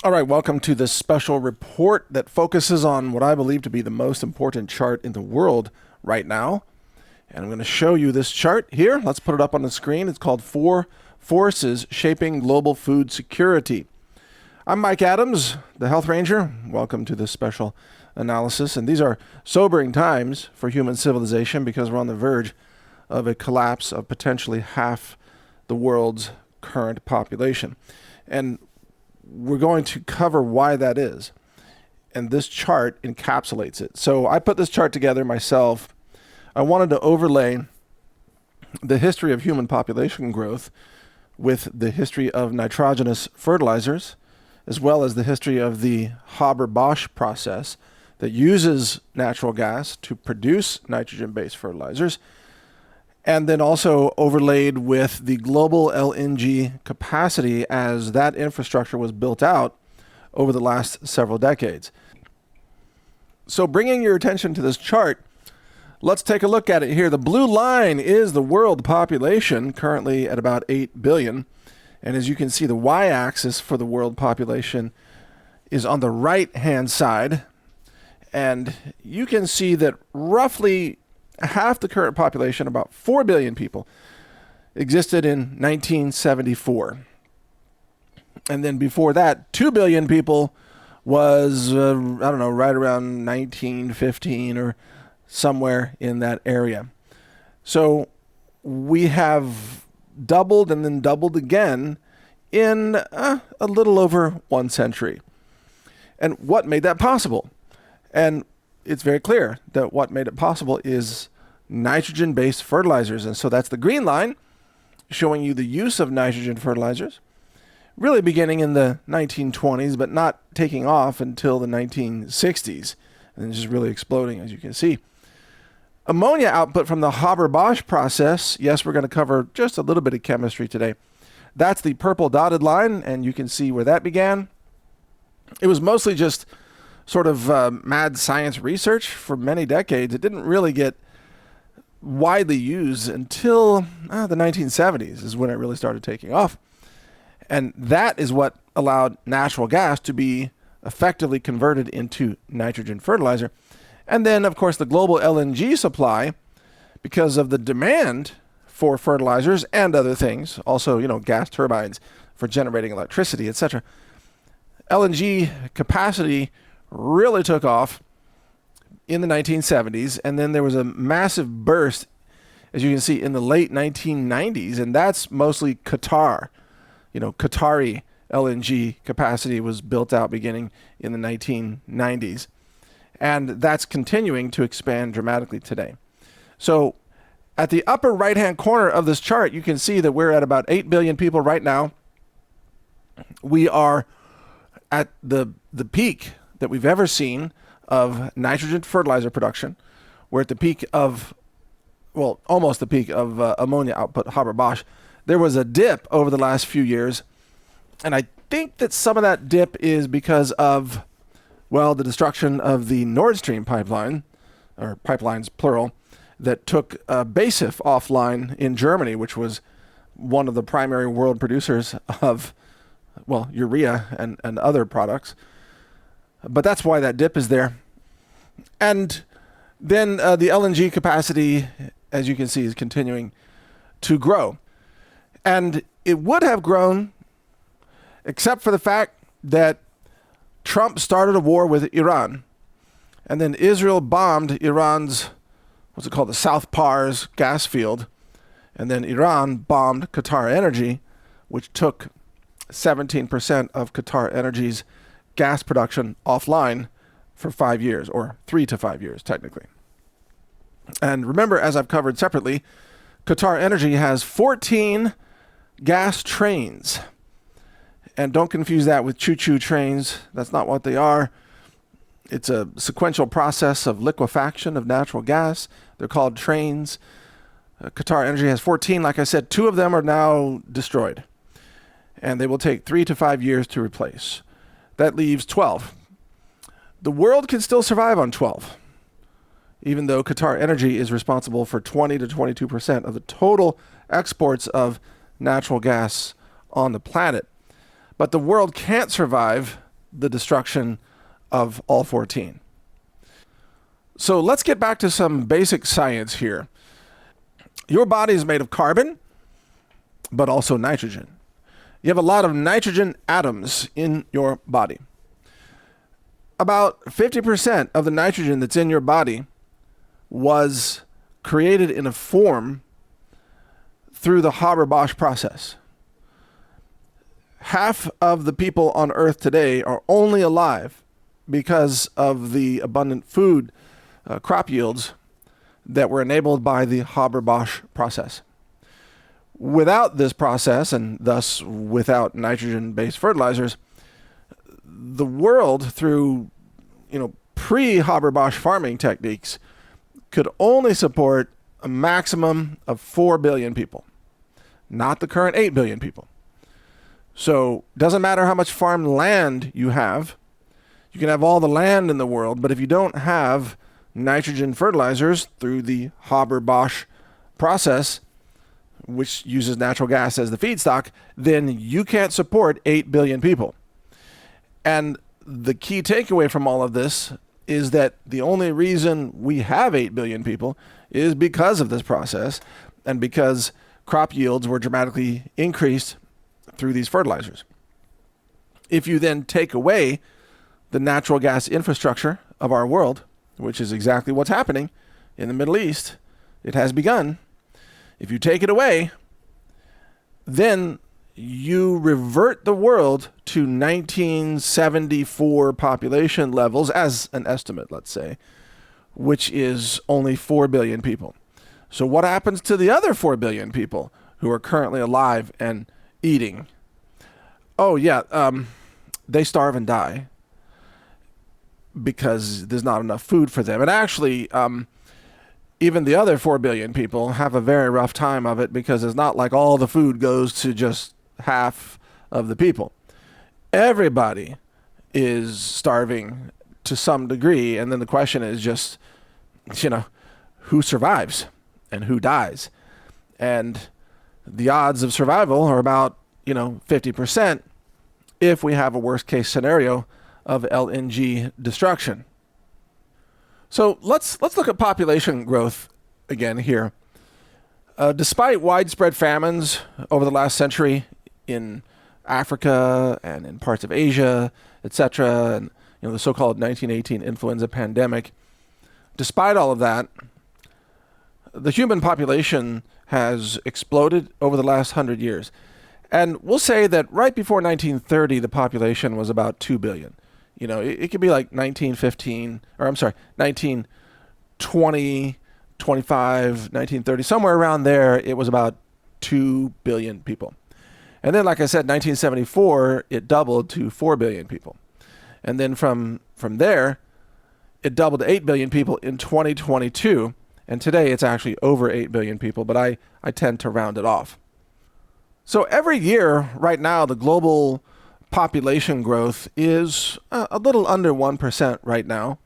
All right, welcome to this special report that focuses on what I believe to be the most important chart in the world right now. And I'm going to show you this chart here. Let's put it up on the screen. It's called Four Forces Shaping Global Food Security. I'm Mike Adams, the Health Ranger. Welcome to this special analysis. And these are sobering times for human civilization because we're on the verge of a collapse of potentially half the world's current population. And we're going to cover why that is. And this chart encapsulates it. So I put this chart together myself. I wanted to overlay the history of human population growth with the history of nitrogenous fertilizers, as well as the history of the Haber-Bosch process that uses natural gas to produce nitrogen-based fertilizers, and then also overlaid with the global LNG capacity as that infrastructure was built out over the last several decades. So bringing your attention to this chart, let's take a look at it here. The blue line is the world population, currently at about 8 billion. And as you can see, the y-axis for the world population is on the right-hand side. And you can see that roughly half the current population, about 4 billion people, existed in 1974. And then before that, 2 billion people was, right around 1915 or somewhere in that area. So we have doubled and then doubled again in a little over 1 century. And what made that possible? And it's very clear that what made it possible is nitrogen-based fertilizers. And so that's the green line showing you the use of nitrogen fertilizers, really beginning in the 1920s, but not taking off until the 1960s, and just really exploding, as you can see. Ammonia output from the Haber-Bosch process, yes, we're going to cover just a little bit of chemistry today. That's the purple dotted line, and you can see where that began. It was mostly just sort of mad science research for many decades. It didn't really get widely used until the 1970s is when it really started taking off. And that is what allowed natural gas to be effectively converted into nitrogen fertilizer. And then, of course, the global LNG supply, because of the demand for fertilizers and other things, also, gas turbines for generating electricity, etc. LNG capacity really took off in the 1970s, and then there was a massive burst, as you can see, in the late 1990s, and that's mostly Qatar. Qatari LNG capacity was built out beginning in the 1990s, and that's continuing to expand dramatically today. So at the upper right-hand corner of this chart, you can see that we're at about 8 billion people right now. We are at the peak that we've ever seen of nitrogen fertilizer production. We're at the peak of, almost the peak of ammonia output, Haber-Bosch. There was a dip over the last few years, and I think that some of that dip is because of, the destruction of the Nord Stream pipeline, or pipelines plural, that took BASF offline in Germany, which was one of the primary world producers of, urea and other products. But that's why that dip is there. And then the LNG capacity, as you can see, is continuing to grow. And it would have grown, except for the fact that Trump started a war with Iran. And then Israel bombed Iran's, the South Pars gas field. And then Iran bombed Qatar Energy, which took 17% of Qatar Energy's gas production offline for 5 years, or 3 to 5 years, technically. And remember, as I've covered separately, Qatar Energy has 14 gas trains. And don't confuse that with choo-choo trains. That's not what they are. It's a sequential process of liquefaction of natural gas. They're called trains. Qatar Energy has 14. Like I said, 2 of them are now destroyed. And they will take 3 to 5 years to replace. That leaves 12. The world can still survive on 12, even though Qatar Energy is responsible for 20 to 22% of the total exports of natural gas on the planet. But the world can't survive the destruction of all 14. So let's get back to some basic science here. Your body is made of carbon, but also nitrogen. You have a lot of nitrogen atoms in your body. About 50% of the nitrogen that's in your body was created in a form through the Haber-Bosch process. Half of the people on Earth today are only alive because of the abundant food crop yields that were enabled by the Haber-Bosch process. Without this process, and thus without nitrogen-based fertilizers, the world, through pre-Haber-Bosch farming techniques, could only support a maximum of 4 billion people, not the current 8 billion people. So it doesn't matter how much farm land you have. You can have all the land in the world, but if you don't have nitrogen fertilizers through the Haber-Bosch process, which uses natural gas as the feedstock, then you can't support 8 billion people. And the key takeaway from all of this is that the only reason we have 8 billion people is because of this process and because crop yields were dramatically increased through these fertilizers. If you then take away the natural gas infrastructure of our world, which is exactly what's happening in the Middle East, it has begun. If you take it away, then you revert the world to 1974 population levels as an estimate, let's say, which is only 4 billion people. So what happens to the other 4 billion people who are currently alive and eating? Oh, yeah, they starve and die because there's not enough food for them. And actually, even the other 4 billion people have a very rough time of it because it's not like all the food goes to just half of the people. Everybody is starving to some degree. And then the question is just, who survives and who dies? And the odds of survival are about, 50% if we have a worst case scenario of LNG destruction. So let's look at population growth again here. Despite widespread famines over the last century in Africa and in parts of Asia, etc., and the so-called 1918 influenza pandemic, despite all of that, the human population has exploded over the last 100 years. And we'll say that right before 1930, the population was about 2 billion. It could be like 1920, 25, 1930, somewhere around there, it was about 2 billion people. And then, like I said, 1974, it doubled to 4 billion people. And then from there, it doubled to 8 billion people in 2022. And today, it's actually over 8 billion people, but I tend to round it off. So every year, right now, the global population growth is a little under 1% right now,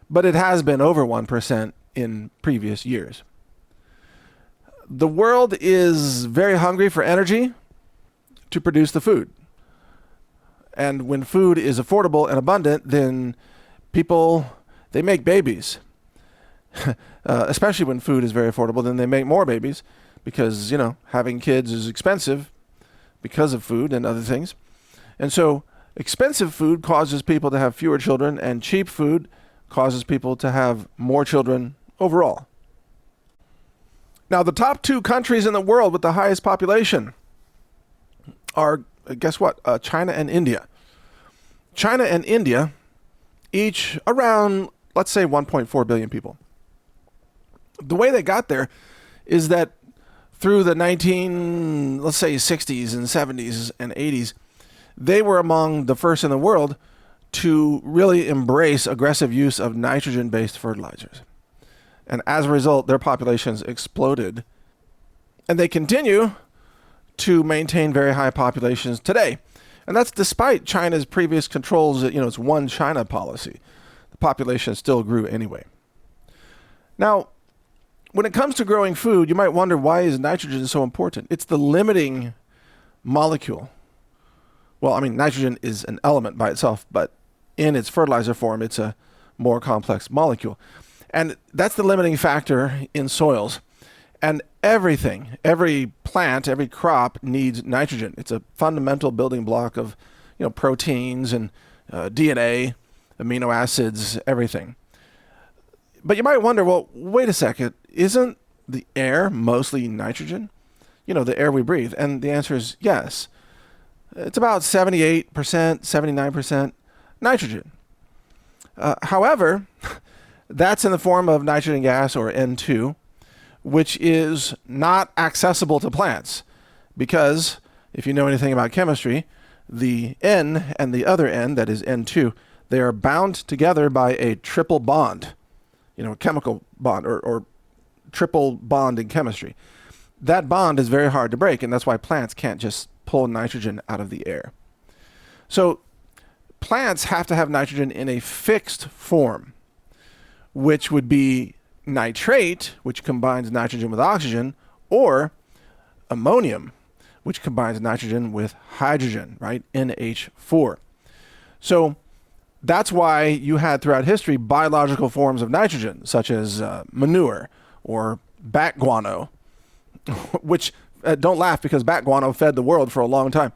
but it has been over 1% in previous years. The world is very hungry for energy to produce the food. And when food is affordable and abundant, then people, they make babies. Especially when food is very affordable, then they make more babies because, having kids is expensive because of food and other things. And so expensive food causes people to have fewer children, and cheap food causes people to have more children overall. Now, the top 2 countries in the world with the highest population are, guess what? China and India. China and India, each around, let's say, 1.4 billion people. The way they got there is that through the 60s and 70s and 80s, they were among the first in the world to really embrace aggressive use of nitrogen-based fertilizers. And as a result, their populations exploded. And they continue to maintain very high populations today. And that's despite China's previous controls, it's one China policy. The population still grew anyway. Now, when it comes to growing food, you might wonder, why is nitrogen so important? It's the limiting molecule Well, I mean, nitrogen is an element by itself, but in its fertilizer form, it's a more complex molecule. And that's the limiting factor in soils. And everything, every plant, every crop needs nitrogen. It's a fundamental building block of, proteins and DNA, amino acids, everything. But you might wonder, well, wait a second, isn't the air mostly nitrogen? The air we breathe. And the answer is yes. It's about 78%, 79% nitrogen. However, that's in the form of nitrogen gas, or N2, which is not accessible to plants because, if you know anything about chemistry, the N and the other N, that is N2, they are bound together by a triple bond, a chemical bond or triple bond in chemistry. That bond is very hard to break, and that's why plants can't just pull nitrogen out of the air. So plants have to have nitrogen in a fixed form, which would be nitrate, which combines nitrogen with oxygen, or ammonium, which combines nitrogen with hydrogen, right? NH4. So that's why you had throughout history biological forms of nitrogen, such as manure or bat guano, which don't laugh, because bat guano fed the world for a long time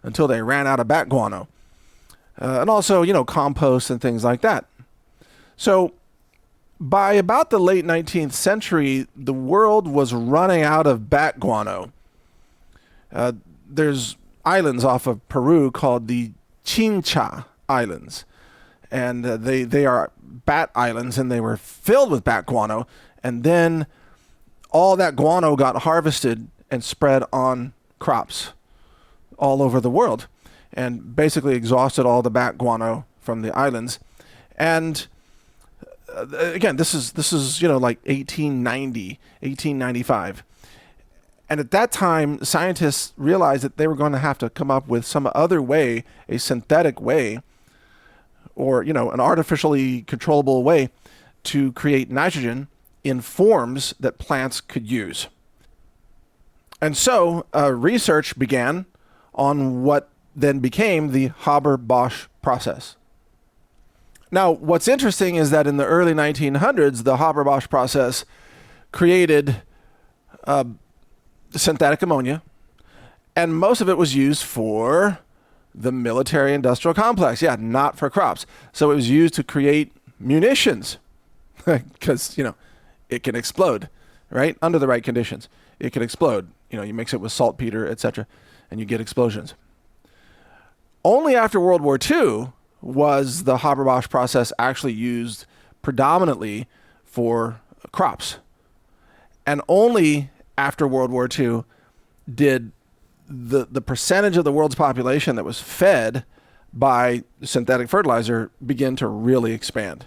until they ran out of bat guano. And also, compost and things like that. So by about the late 19th century, the world was running out of bat guano. There's islands off of Peru called the Chincha Islands. And they are bat islands, and they were filled with bat guano. And then all that guano got harvested and spread on crops all over the world, and basically exhausted all the bat guano from the islands. And again, this is like 1890, 1895. And at that time, scientists realized that they were going to have to come up with some other way, a synthetic way, or an artificially controllable way to create nitrogen in forms that plants could use. And so research began on what then became the Haber-Bosch process. Now, what's interesting is that in the early 1900s, the Haber-Bosch process created synthetic ammonia, and most of it was used for the military-industrial complex. Yeah, not for crops. So it was used to create munitions, because, it can explode, right? Under the right conditions, it can explode. You mix it with saltpeter, etc., and you get explosions. Only after World War II was the Haber-Bosch process actually used predominantly for crops. And only after World War II did the percentage of the world's population that was fed by synthetic fertilizer begin to really expand.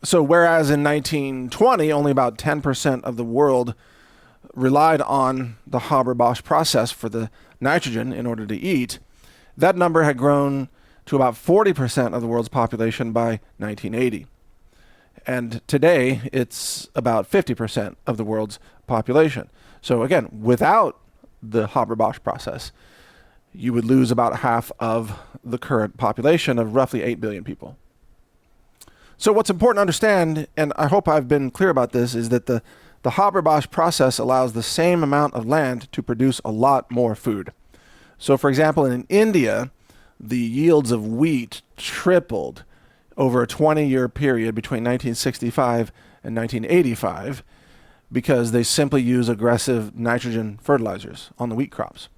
So whereas in 1920, only about 10% of the world relied on the Haber-Bosch process for the nitrogen in order to eat, that number had grown to about 40% of the world's population by 1980. And today, it's about 50% of the world's population. So again, without the Haber-Bosch process, you would lose about half of the current population of roughly 8 billion people. So what's important to understand, and I hope I've been clear about this, is that the Haber-Bosch process allows the same amount of land to produce a lot more food. So for example, in India, the yields of wheat tripled over a 20-year period between 1965 and 1985 because they simply use aggressive nitrogen fertilizers on the wheat crops.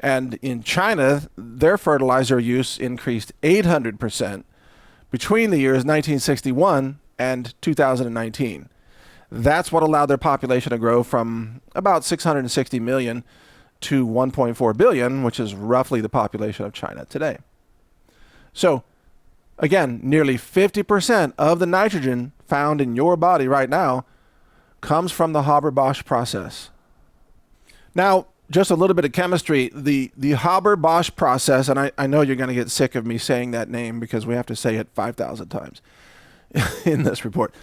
And in China, their fertilizer use increased 800% between the years 1961 and 2019. That's what allowed their population to grow from about 660 million to 1.4 billion, which is roughly the population of China today. So, again, nearly 50% of the nitrogen found in your body right now comes from the Haber-Bosch process. Now, just a little bit of chemistry. The Haber-Bosch process, and I know you're going to get sick of me saying that name because we have to say it 5,000 times in this report.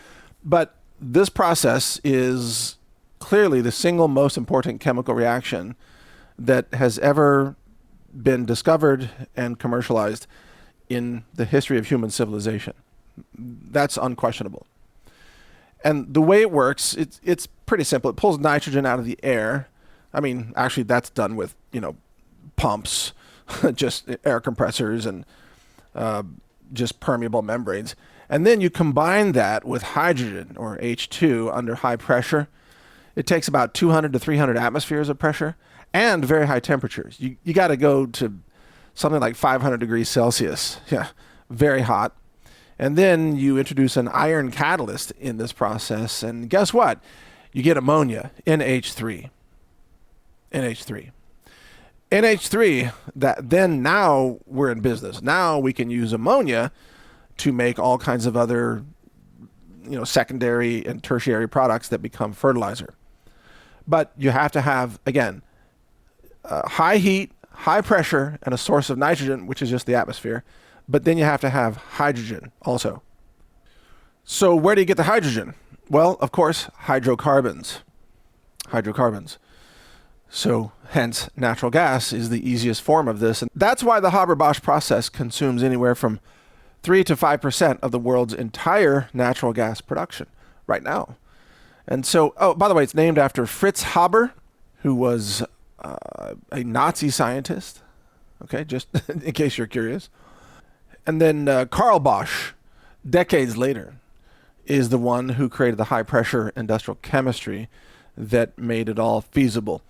But this process is clearly the single most important chemical reaction that has ever been discovered and commercialized in the history of human civilization. That's unquestionable. And the way it works, it's pretty simple. It pulls nitrogen out of the air. I mean, actually, that's done with, pumps, just air compressors and just permeable membranes. And then you combine that with hydrogen, or H2, under high pressure. It takes about 200 to 300 atmospheres of pressure and very high temperatures. You got to go to something like 500 degrees Celsius. Yeah, very hot. And then you introduce an iron catalyst in this process. And guess what? You get ammonia, NH3. NH3. NH3, then now we're in business. Now we can use ammonia to make all kinds of other, secondary and tertiary products that become fertilizer. But you have to have, again, high heat, high pressure, and a source of nitrogen, which is just the atmosphere. But then you have to have hydrogen also. So where do you get the hydrogen? Well, of course, hydrocarbons. Hydrocarbons. So hence, natural gas is the easiest form of this. And that's why the Haber-Bosch process consumes anywhere from 3 to 5% of the world's entire natural gas production right now. And so, by the way, it's named after Fritz Haber, who was a Nazi scientist. Okay, just in case you're curious. And then Karl Bosch, decades later, is the one who created the high-pressure industrial chemistry that made it all feasible.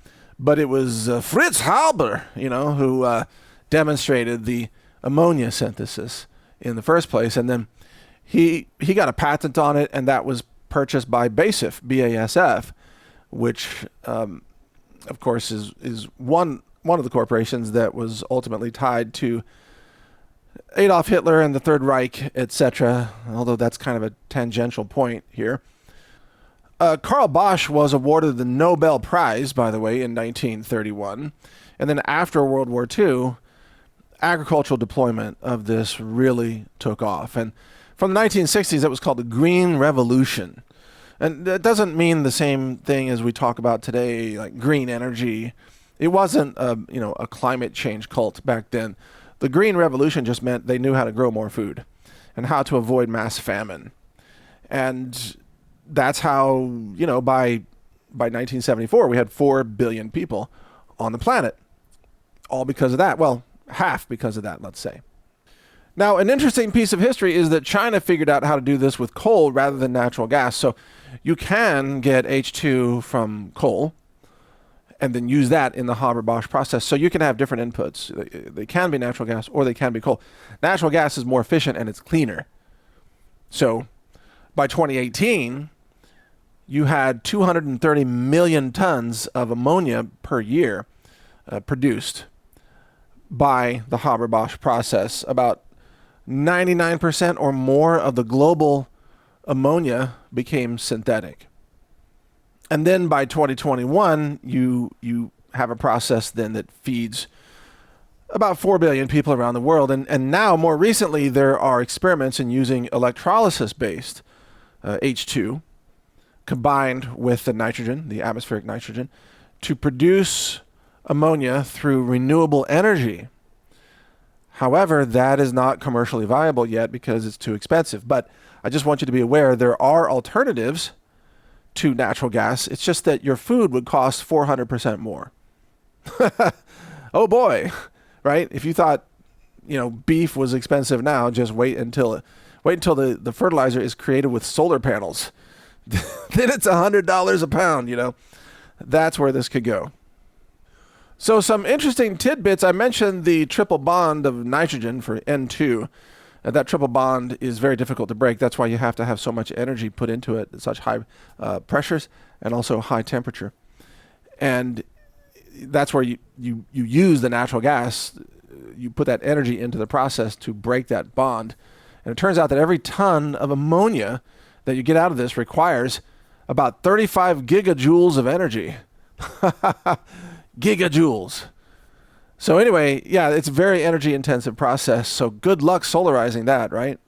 But it was Fritz Haber, who demonstrated the ammonia synthesis in the first place. And then he got a patent on it, and that was purchased by BASF, BASF, which, of course, is one of the corporations that was ultimately tied to Adolf Hitler and the Third Reich, etc., although that's kind of a tangential point here. Karl Bosch was awarded the Nobel Prize, by the way, in 1931. And then after World War II, agricultural deployment of this really took off. And from the 1960s, it was called the Green Revolution. And that doesn't mean the same thing as we talk about today, like green energy. It wasn't a climate change cult back then. The Green Revolution just meant they knew how to grow more food and how to avoid mass famine. And that's how, by 1974, we had 4 billion people on the planet. All because of that. Well, half because of that, let's say. Now, an interesting piece of history is that China figured out how to do this with coal rather than natural gas. So you can get H2 from coal and then use that in the Haber-Bosch process. So you can have different inputs. They can be natural gas or they can be coal. Natural gas is more efficient and it's cleaner. So by 2018, you had 230 million tons of ammonia per year produced by the Haber-Bosch process. About 99% or more of the global ammonia became synthetic. And then by 2021, you have a process then that feeds about 4 billion people around the world. And now, more recently, there are experiments in using electrolysis-based H2 combined with the nitrogen, the atmospheric nitrogen, to produce ammonia through renewable energy. However, that is not commercially viable yet because it's too expensive. But I just want you to be aware there are alternatives to natural gas. It's just that your food would cost 400% more. Oh boy, right? If you thought, beef was expensive now, just wait until the fertilizer is created with solar panels. Then it's $100 a pound, That's where this could go. So some interesting tidbits. I mentioned the triple bond of nitrogen for N2. That triple bond is very difficult to break. That's why you have to have so much energy put into it at such high pressures and also high temperature. And that's where you use the natural gas. You put that energy into the process to break that bond. And it turns out that every ton of ammonia that you get out of this requires about 35 gigajoules of energy. Gigajoules. So anyway, yeah, it's a very energy intensive process. So good luck solarizing that, right?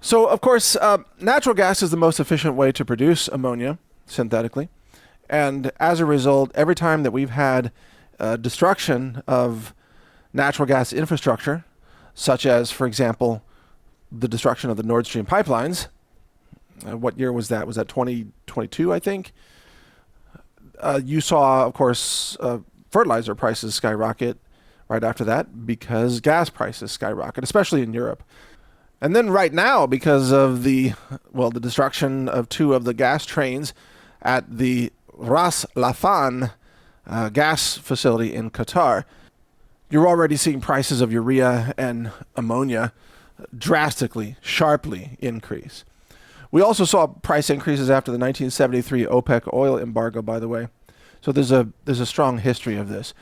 So of course, natural gas is the most efficient way to produce ammonia synthetically. And as a result, every time that we've had destruction of natural gas infrastructure, such as, for example, the destruction of the Nord Stream pipelines. What year was that? Was that 2022, I think? You saw, of course, fertilizer prices skyrocket right after that because gas prices skyrocket, especially in Europe. And then right now, because of the destruction of 2 of the gas trains at the Ras Laffan gas facility in Qatar, you're already seeing prices of urea and ammonia drastically, sharply increase. We also saw price increases after the 1973 OPEC oil embargo, by the way. So there's a strong history of this.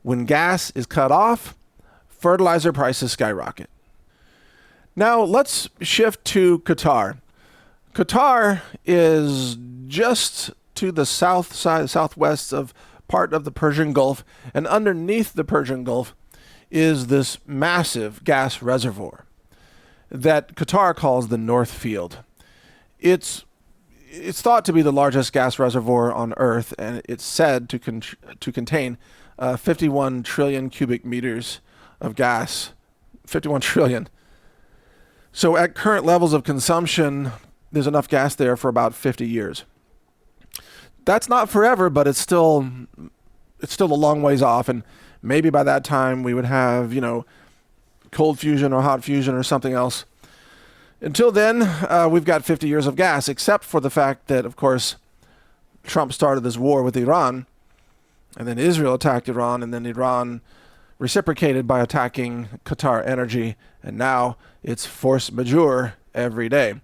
When gas is cut off, fertilizer prices skyrocket. Now let's shift to Qatar. Qatar is just to the southwest of part of the Persian Gulf, and underneath the Persian Gulf is this massive gas reservoir that Qatar calls the North Field. It's thought to be the largest gas reservoir on Earth, and it's said to contain 51 trillion cubic meters of gas. 51 trillion. So at current levels of consumption, there's enough gas there for about 50 years. That's not forever, but it's still a long ways off, and maybe by that time we would have, cold fusion or hot fusion or something else. Until then, we've got 50 years of gas, except for the fact that, of course, Trump started this war with Iran, and then Israel attacked Iran, and then Iran reciprocated by attacking Qatar Energy, and now it's force majeure every day.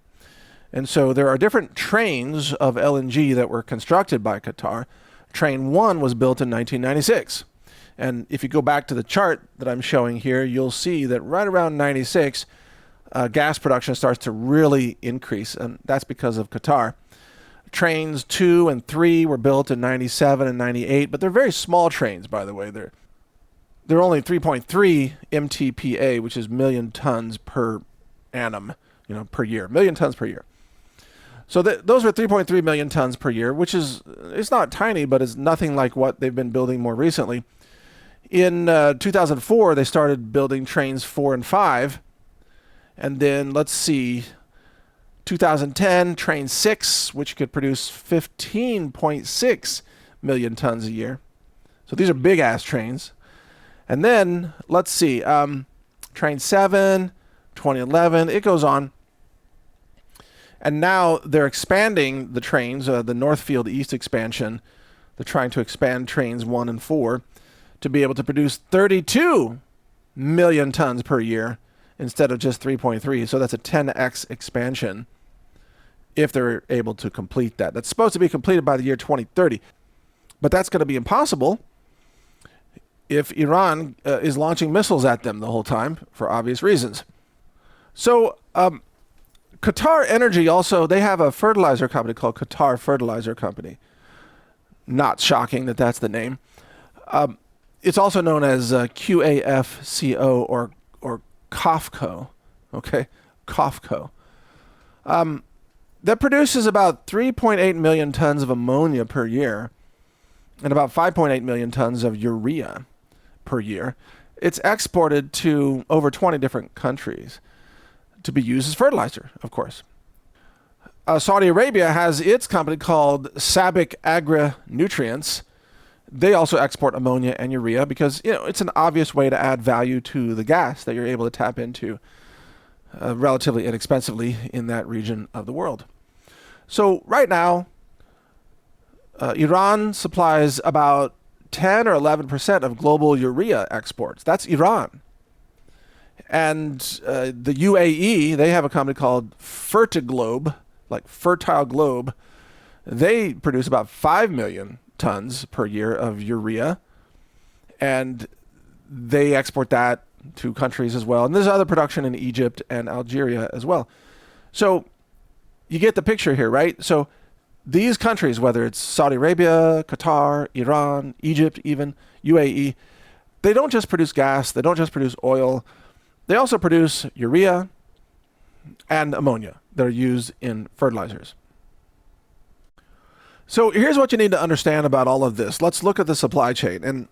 And so there are different trains of LNG that were constructed by Qatar. Train 1 was built in 1996. And if you go back to the chart that I'm showing here, you'll see that right around 96, gas production starts to really increase, and that's because of Qatar. Trains 2 and 3 were built in 97 and 98, but they're very small trains, by the way. They're only 3.3 MTPA, which is million tons per annum, per year, million tons per year. So those are 3.3 million tons per year, which it's not tiny, but it's nothing like what they've been building more recently. In 2004, they started building trains 4 and 5. And then, let's see, 2010, train 6, which could produce 15.6 million tons a year. So these are big-ass trains. And then, let's see, train 7, 2011, it goes on. And now they're expanding the trains, the Northfield East expansion. They're trying to expand trains 1 and 4 to be able to produce 32 million tons per year instead of just 3.3. So that's a 10x expansion if they're able to complete that. That's supposed to be completed by the year 2030. But that's going to be impossible if Iran is launching missiles at them the whole time for obvious reasons. So Qatar Energy also, they have a fertilizer company called Qatar Fertilizer Company. Not shocking that that's the name. It's also known as QAFCO or COFCO. Okay, COFCO. That produces about 3.8 million tons of ammonia per year and about 5.8 million tons of urea per year. It's exported to over 20 different countries to be used as fertilizer, of course. Saudi Arabia has its company called SABIC Agri-Nutrients. They also export ammonia and urea because it's an obvious way to add value to the gas that you're able to tap into relatively inexpensively in that region of the world. So right now, Iran supplies about 10 or 11% of global urea exports. That's Iran. And the UAE, they have a company called Fertiglobe, like Fertile Globe. They produce about 5 million tons per year of urea, and they export that to countries as well. And there's other production in Egypt and Algeria as well. So you get the picture here, right? So these countries, whether it's Saudi Arabia, Qatar, Iran, Egypt, even UAE, they don't just produce gas, they don't just produce oil, they also produce urea and ammonia that are used in fertilizers. So here's what you need to understand about all of this. Let's look at the supply chain. And,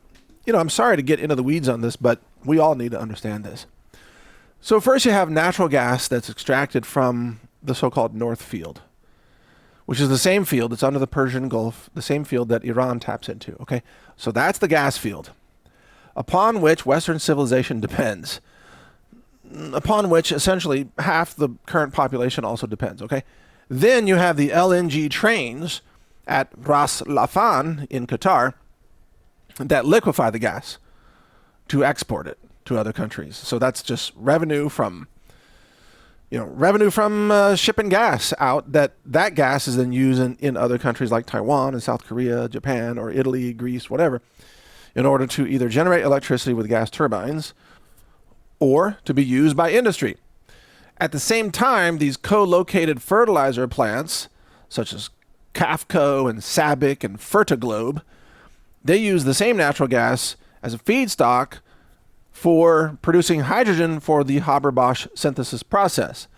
I'm sorry to get into the weeds on this, but We all need to understand this. So first you have natural gas that's extracted from the so-called North Field, which is the same field that's under the Persian Gulf, the same field that Iran taps into, okay? So that's the gas field upon which Western civilization depends, upon which essentially half the current population also depends, okay? Then you have the LNG trains at Ras Laffan in Qatar that liquefy the gas to export it to other countries. So that's just revenue from, shipping gas out. That gas is then used in other countries like Taiwan and South Korea, Japan, or Italy, Greece, whatever, in order to either generate electricity with gas turbines or to be used by industry. At the same time, these co-located fertilizer plants, such as CAFCO and SABIC and Fertiglobe, they use the same natural gas as a feedstock for producing hydrogen for the Haber-Bosch synthesis process.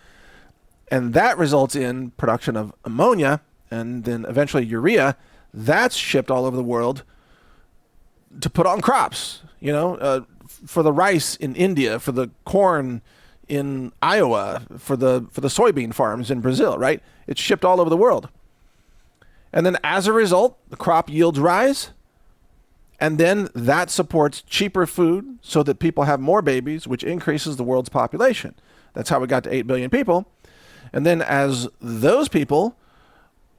And that results in production of ammonia and then eventually urea. That's shipped all over the world to put on crops, for the rice in India, for the corn in Iowa, for the soybean farms in Brazil, right? It's shipped all over the world. And then as a result, the crop yields rise. And then that supports cheaper food so that people have more babies, which increases the world's population. That's how we got to 8 billion people. And then as those people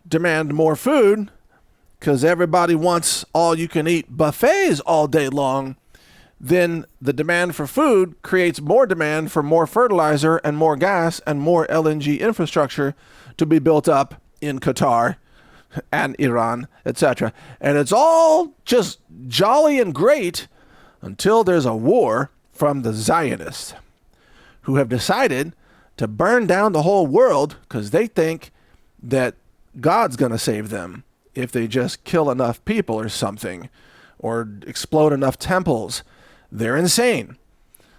demand more food, because everybody wants all-you-can-eat buffets all day long, then the demand for food creates more demand for more fertilizer and more gas and more LNG infrastructure to be built up in Qatar and Iran, etc. And it's all just jolly and great until there's a war from the Zionists, who have decided to burn down the whole world because they think that God's going to save them if they just kill enough people or something, or explode enough temples. They're insane.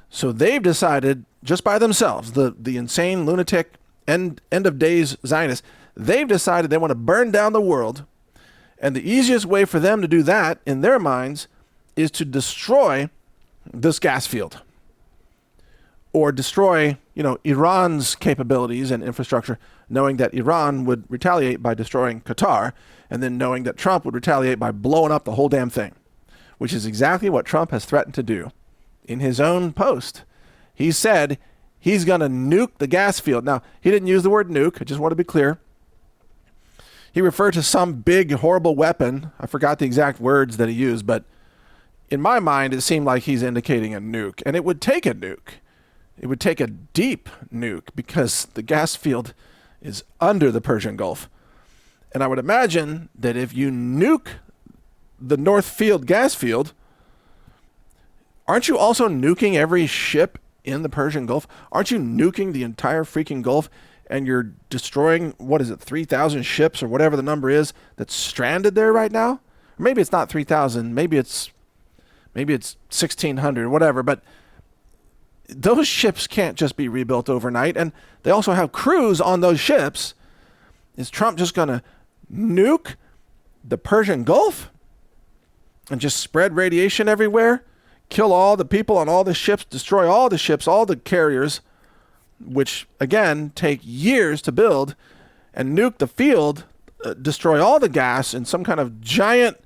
So they've decided just by themselves, the insane lunatic end of days Zionists, they've decided they want to burn down the world. And the easiest way for them to do that, in their minds, is to destroy this gas field. Or destroy, Iran's capabilities and infrastructure, knowing that Iran would retaliate by destroying Qatar, and then knowing that Trump would retaliate by blowing up the whole damn thing, which is exactly what Trump has threatened to do. In his own post, he said he's going to nuke the gas field. Now, he didn't use the word nuke. I just want to be clear. He referred to some big, horrible weapon. I forgot the exact words that he used, but in my mind, it seemed like he's indicating a nuke. And it would take a nuke. It would take a deep nuke because the gas field is under the Persian Gulf. And I would imagine that if you nuke the North Field gas field, aren't you also nuking every ship in the Persian Gulf? Aren't you nuking the entire freaking Gulf? And you're destroying, 3,000 ships or whatever the number is that's stranded there right now? Or maybe it's not 3,000. Maybe it's 1,600 or whatever. But those ships can't just be rebuilt overnight. And they also have crews on those ships. Is Trump just going to nuke the Persian Gulf and just spread radiation everywhere? Kill all the people on all the ships, destroy all the ships, all the carriers, which, again, take years to build, and nuke the field, destroy all the gas in some kind of giant,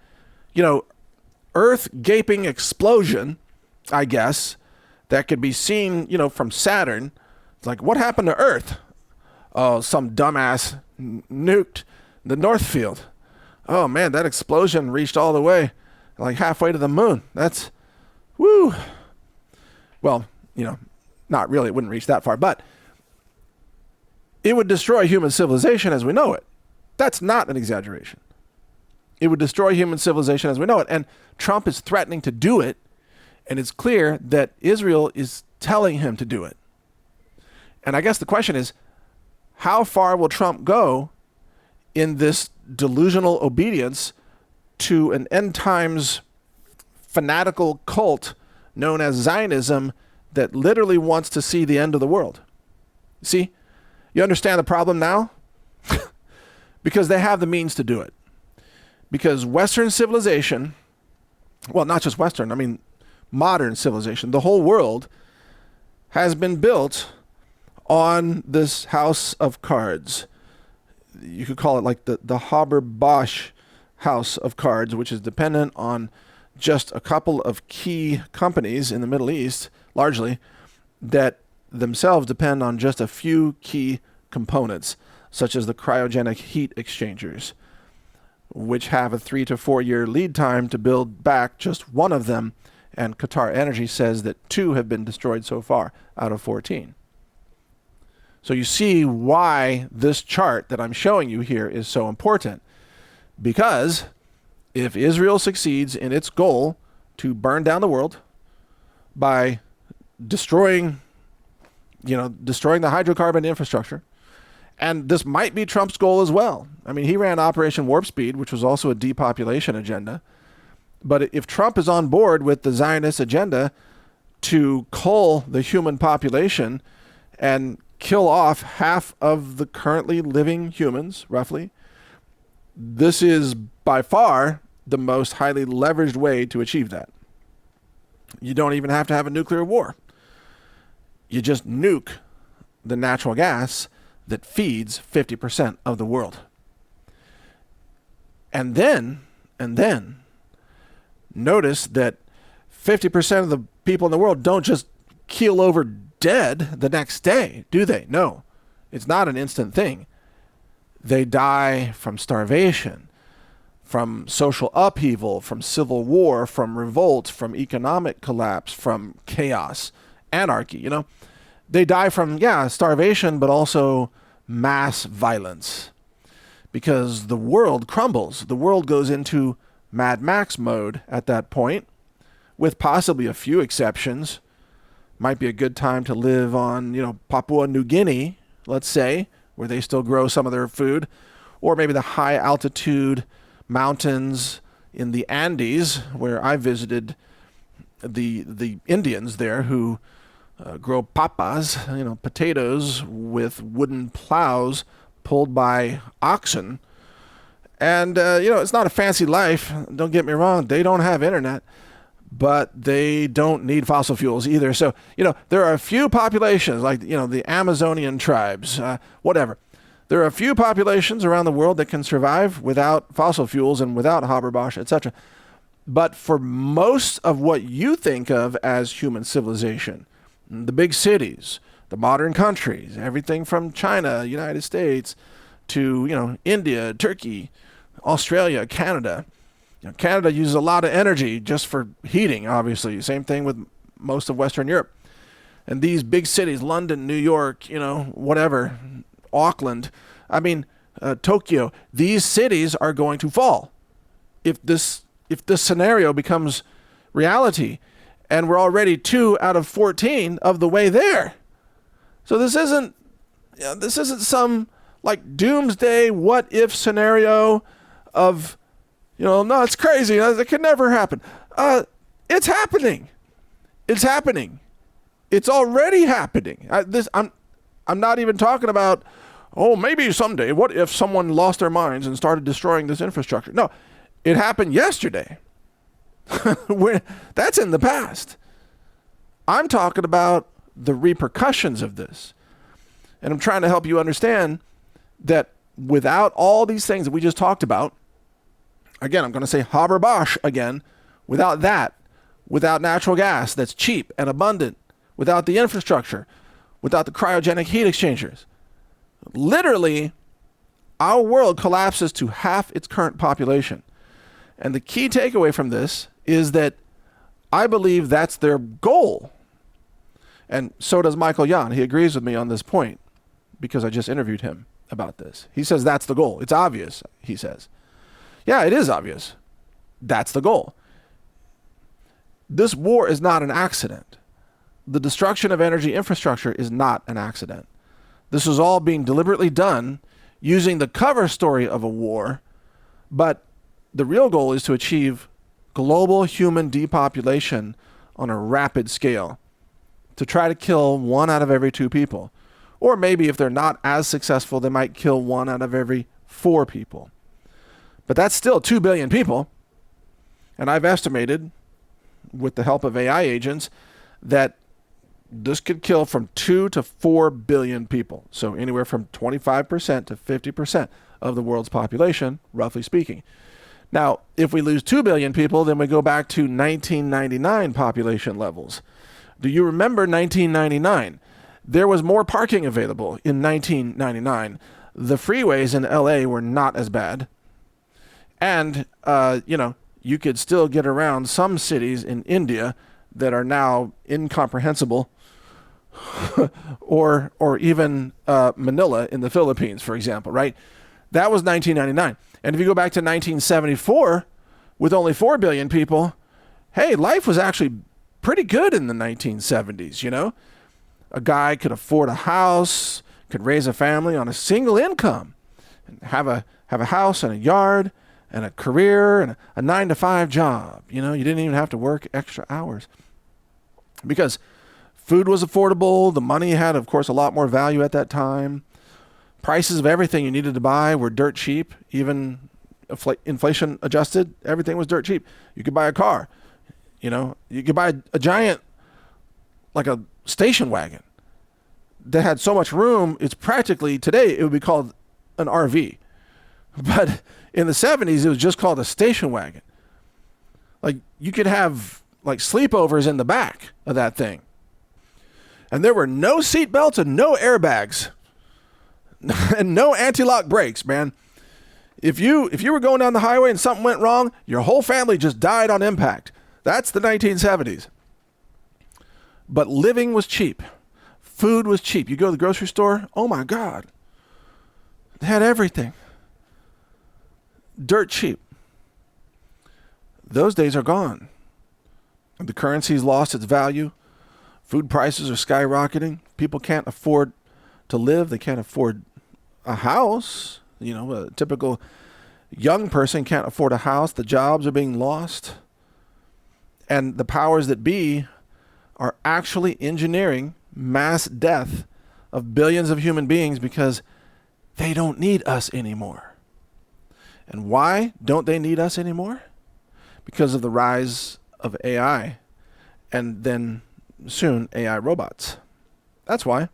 earth-gaping explosion, I guess, that could be seen, from Saturn. It's like, what happened to Earth? Oh, some dumbass nuked the North Field. Oh, man, that explosion reached all the way, like halfway to the moon. That's, woo. Well, not really, it wouldn't reach that far, but it would destroy human civilization as we know it. That's not an exaggeration. It would destroy human civilization as we know it. And Trump is threatening to do it, and it's clear that Israel is telling him to do it. And I guess the question is, how far will Trump go in this delusional obedience to an end times fanatical cult known as Zionism that literally wants to see the end of the world? See, you understand the problem now? Because they have the means to do it. Because Western civilization, well, not just Western, modern civilization. The whole world has been built on this house of cards. You could call it like the Haber-Bosch house of cards, which is dependent on just a couple of key companies in the Middle East, largely, that themselves depend on just a few key components, such as the cryogenic heat exchangers, which have a 3 to 4 year lead time to build back just one of them, and Qatar Energy says that 2 have been destroyed so far out of 14. So you see why this chart that I'm showing you here is so important. Because if Israel succeeds in its goal to burn down the world by destroying the hydrocarbon infrastructure, and this might be Trump's goal as well. I mean, he ran Operation Warp Speed, which was also a depopulation agenda. But if Trump is on board with the Zionist agenda to cull the human population and kill off half of the currently living humans, roughly, this is by far the most highly leveraged way to achieve that. You don't even have to have a nuclear war. You just nuke the natural gas that feeds 50% of the world. And then notice that 50% of the people in the world don't just keel over dead the next day, do they? No, it's not an instant thing. They die from starvation, from social upheaval, from civil war, from revolt, from economic collapse, from chaos, anarchy, They die from, starvation, but also mass violence. Because the world crumbles. The world goes into Mad Max mode at that point, with possibly a few exceptions. Might be a good time to live on, Papua New Guinea, let's say, where they still grow some of their food, or maybe the high altitude mountains in the Andes, where I visited the Indians there who grow papas, potatoes with wooden plows pulled by oxen. And, it's not a fancy life. Don't get me wrong. They don't have internet, but they don't need fossil fuels either. So, there are a few populations like, the Amazonian tribes, whatever. There are a few populations around the world that can survive without fossil fuels and without Haber-Bosch, etc. But for most of what you think of as human civilization, the big cities, the modern countries, everything from China, United States, to, India, Turkey, Australia, Canada. Canada uses a lot of energy just for heating, obviously. Same thing with most of Western Europe. And these big cities, London, New York, whatever, Auckland, Tokyo, these cities are going to fall if this scenario becomes reality. And we're already 2 out of 14 of the way there. So this isn't some like doomsday what if scenario of, no, it's crazy. It could never happen. It's happening. It's happening. It's already happening. I'm not even talking about, maybe someday, what if someone lost their minds and started destroying this infrastructure? No, it happened yesterday. That's in the past. I'm talking about the repercussions of this. And I'm trying to help you understand that without all these things that we just talked about, again, I'm going to say Haber-Bosch again, without that, without natural gas that's cheap and abundant, without the infrastructure, without the cryogenic heat exchangers, literally, our world collapses to half its current population. And the key takeaway from this is that I believe that's their goal. And so does Michael Yan. He agrees with me on this point because I just interviewed him about this. He says that's the goal. It's obvious, he says. Yeah, it is obvious. That's the goal. This war is not an accident. The destruction of energy infrastructure is not an accident. This is all being deliberately done using the cover story of a war, but the real goal is to achieve global human depopulation on a rapid scale, to try to kill 1 out of every 2 people. Or maybe if they're not as successful, they might kill 1 out of every 4 people. But that's still 2 billion people. And I've estimated, with the help of AI agents that this could kill from 2 to 4 billion people. So anywhere from 25% to 50% of the world's population, roughly speaking. Now, if we lose 2 billion people, then we go back to 1999 population levels. Do you remember 1999? There was more parking available in 1999. The freeways in LA were not as bad. And, you could still get around some cities in India that are now incomprehensible, or even Manila in the Philippines, for example, right? That was 1999. And if you go back to 1974, with only 4 billion people, hey, life was actually pretty good in the 1970s, A guy could afford a house, could raise a family on a single income, and have a house and a yard and a career and a 9-to-5 job. You didn't even have to work extra hours because food was affordable. The money had, of course, a lot more value at that time. Prices of everything you needed to buy were dirt cheap, even inflation adjusted. Everything was dirt cheap. You could buy a car. You could buy a giant, like a station wagon that had so much room. It's practically, today, it would be called an RV. But in the 70s, it was just called a station wagon. Like, you could have, like, sleepovers in the back of that thing. And there were no seat belts and no airbags. And no anti-lock brakes, man. If you were going down the highway and something went wrong, your whole family just died on impact. That's the 1970s. But living was cheap. Food was cheap. You go to the grocery store, oh my God. They had everything. Dirt cheap. Those days are gone. The currency's lost its value. Food prices are skyrocketing. People can't afford to live. They can't afford a house. A typical young person can't afford a house. The jobs are being lost. And the powers that be are actually engineering mass death of billions of human beings because they don't need us anymore. And why don't they need us anymore? Because of the rise of AI and then soon AI robots. That's why.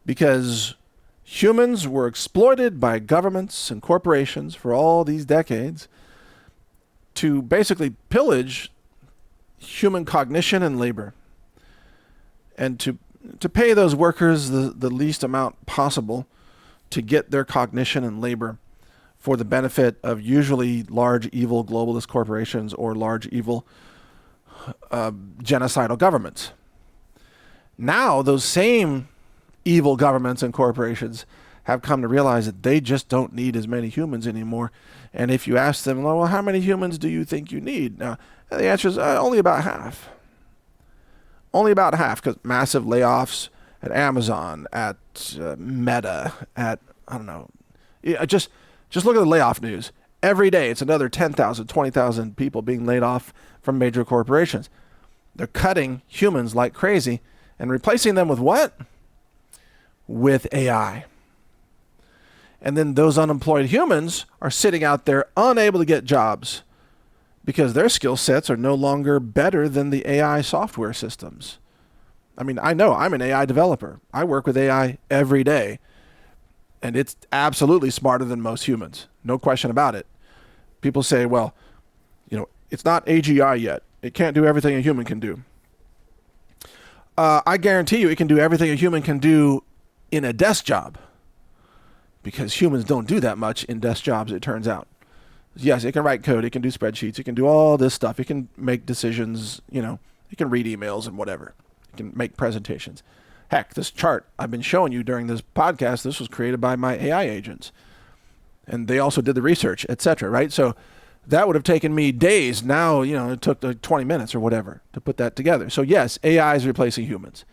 Because humans were exploited by governments and corporations for all these decades to basically pillage human cognition and labor, and to pay those workers the least amount possible to get their cognition and labor for the benefit of usually large evil globalist corporations or large evil genocidal governments. Now those same evil governments and corporations have come to realize that they just don't need as many humans anymore. And if you ask them, well, how many humans do you think you need? Now, the answer is only about half. Only about half, because massive layoffs at Amazon, at Meta, at, just look at the layoff news. Every day, it's another 10,000, 20,000 people being laid off from major corporations. They're cutting humans like crazy and replacing them with what? With AI. And then those unemployed humans are sitting out there unable to get jobs because their skill sets are no longer better than the AI software systems. I know I'm an AI developer. I work with AI every day. And it's absolutely smarter than most humans. No question about it. People say, well, it's not AGI yet. It can't do everything a human can do. I guarantee you it can do everything a human can do in a desk job. Because humans don't do that much in desk jobs, it turns out. Yes, it can write code. It can do spreadsheets. It can do all this stuff. It can make decisions. It can read emails and whatever. It can make presentations. Heck, this chart I've been showing you during this podcast, this was created by my AI agents. And they also did the research, etc., right? So that would have taken me days. Now, it took like 20 minutes or whatever to put that together. So yes, AI is replacing humans.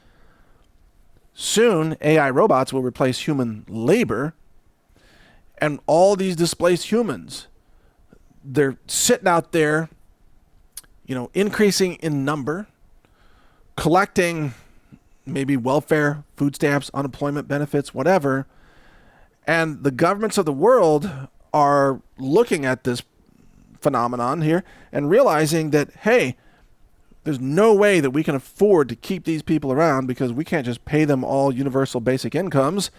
Soon, AI robots will replace human labor. And all these displaced humans, they're sitting out there, increasing in number, collecting maybe welfare, food stamps, unemployment benefits, whatever. And the governments of the world are looking at this phenomenon here and realizing that, hey, There's no way that we can afford to keep these people around because we can't just pay them all universal basic incomes.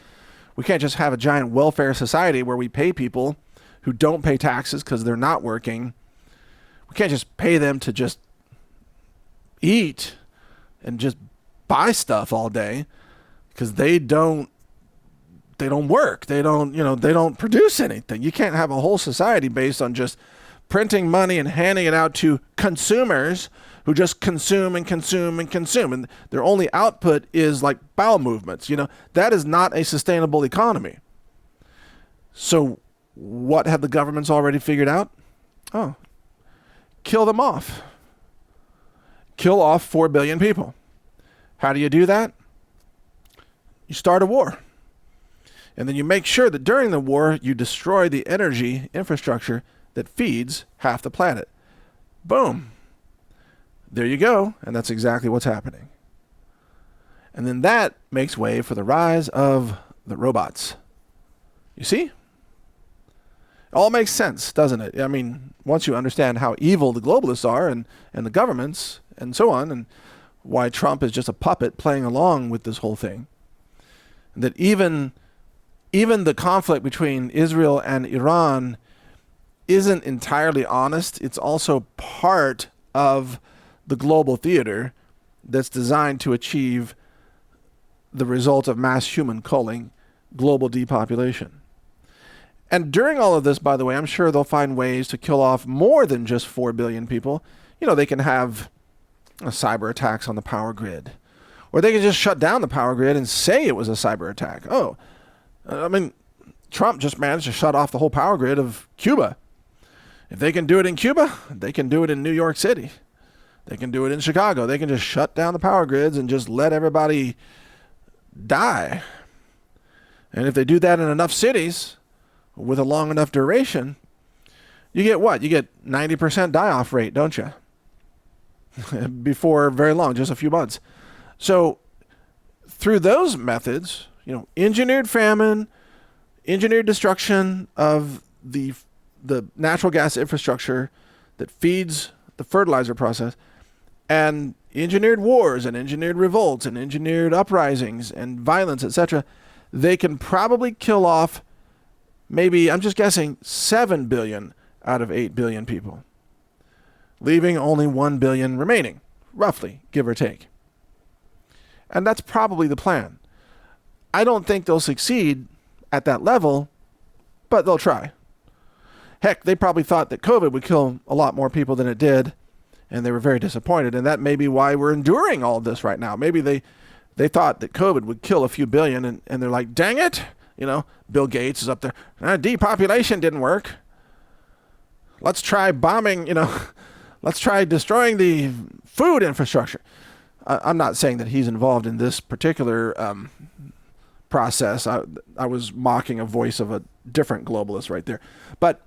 We can't just have a giant welfare society where we pay people who don't pay taxes because they're not working. We can't just pay them to just eat and just buy stuff all day because they don't work. They don't produce anything. You can't have a whole society based on just printing money and handing it out to consumers who just consume and consume and consume. And their only output is like bowel movements. That is not a sustainable economy. So what have the governments already figured out? Oh, kill them off. Kill off 4 billion people. How do you do that? You start a war. And then you make sure that during the war, you destroy the energy infrastructure that feeds half the planet. Boom. There you go. And that's exactly what's happening. And then that makes way for the rise of the robots. You see? It all makes sense, doesn't it? I mean, once you understand how evil the globalists are and the governments and so on, and why Trump is just a puppet playing along with this whole thing, that even the conflict between Israel and Iran isn't entirely honest. It's also part of the global theater that's designed to achieve the result of mass human culling, global depopulation. And during all of this, by the way, I'm sure they'll find ways to kill off more than just 4 billion people. They can have cyber attacks on the power grid. Or they can just shut down the power grid and say it was a cyber attack. Trump just managed to shut off the whole power grid of Cuba. If they can do it in Cuba, they can do it in New York City. They can do it in Chicago. They can just shut down the power grids and just let everybody die. And if they do that in enough cities with a long enough duration, you get what? You get 90% die-off rate, don't you? Before very long, just a few months. So through those methods, engineered famine, engineered destruction of the natural gas infrastructure that feeds the fertilizer process, and engineered wars and engineered revolts and engineered uprisings and violence, etc., they can probably kill off maybe, I'm just guessing, 7 billion out of 8 billion people, leaving only 1 billion remaining, roughly, give or take. And that's probably the plan. I don't think they'll succeed at that level, but they'll try. Heck, they probably thought that COVID would kill a lot more people than it did, and they were very disappointed. And that may be why we're enduring all of this right now. Maybe they thought that COVID would kill a few billion, and they're like, dang it. Bill Gates is up there. Depopulation didn't work. Let's try bombing, let's try destroying the food infrastructure. I'm not saying that he's involved in this particular process. I was mocking a voice of a different globalist right there. But